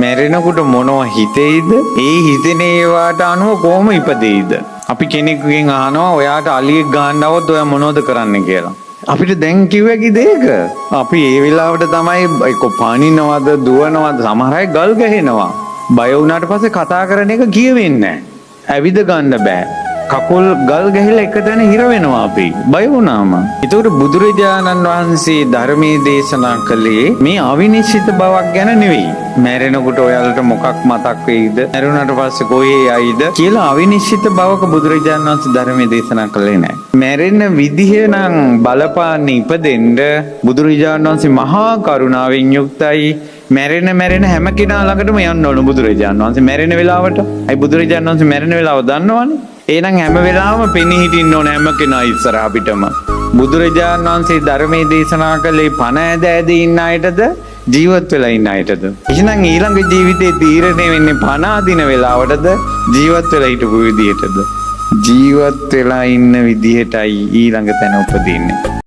මැරෙනකොට මොනවා හිතෙයිද? ඒ හිතෙන ඒවාට අනුව කොහොම ඉපදෙයිද? අපි කෙනෙකුගෙන් අහනවා ඔයාට අලියෙක් ගහන්න આવොත් ඔයා මොනවද කරන්න කියලා. අපිට දැන් කිව්වකීද ඒක? අපි ඒ වෙලාවට තමයි එක්ක පනිනවද, දුවනවද, සමහර අය ගල් ගහනවා. බය වුණාට පස්සේ කතා කරන එක කියවෙන්නේ නැහැ. ඇවිද ගන්න බෑ. කකුල් ගල් ගහලා එක තැන හිර වෙනවා අපි බය වුණාම. ඒතකොට බුදුරජාණන් වහන්සේ ධර්මයේ දේශනා කළේ මේ අවිනිශ්චිත බවක් ගැන නෙවෙයි. මැරෙනකොට ඔයාලට මොකක් මතක් වෙයිද? මැරුණාට පස්සේ කොහේ යයිද කියලා අවිනිශ්චිත බවක බුදුරජාණන් වහන්සේ ධර්මයේ දේශනා කළේ නැහැ. මැරෙන විදිහ නම් බලපාන්න ඉපදෙන්න බුදුරජාණන් වහන්සේ මහා කරුණාවෙන් යුක්තයි. මැරෙන හැම කෙනා ළඟටම යන්න ඕන බුදුරජාණන් වහන්සේ මැරෙන වෙලාවට. අයි බුදුරජාණන් වහන්සේ මැරෙන වෙලාව දන්නවනේ. එහෙනම් හැම වෙලාවෙම පෙනී හිටින්න ඕන හැම කෙනා ඉස්සරහ අපිටම. බුදුරජාණන් වහන්සේ ධර්මයේ දේශනා කළේ පණ ඇද ඇද ඉන්න අයටද ජීවත් වෙලා ඉන්න අයටද? එහෙනම් ඊළඟ ජීවිතේ තීරණය වෙන්නේ පණ අදින වෙලාවටද ජීවත් වෙලා හිටපු විදිහටද? ජීවත් වෙලා ඉන්න විදිහටයි ඊළඟ තැන උපදින්නේ.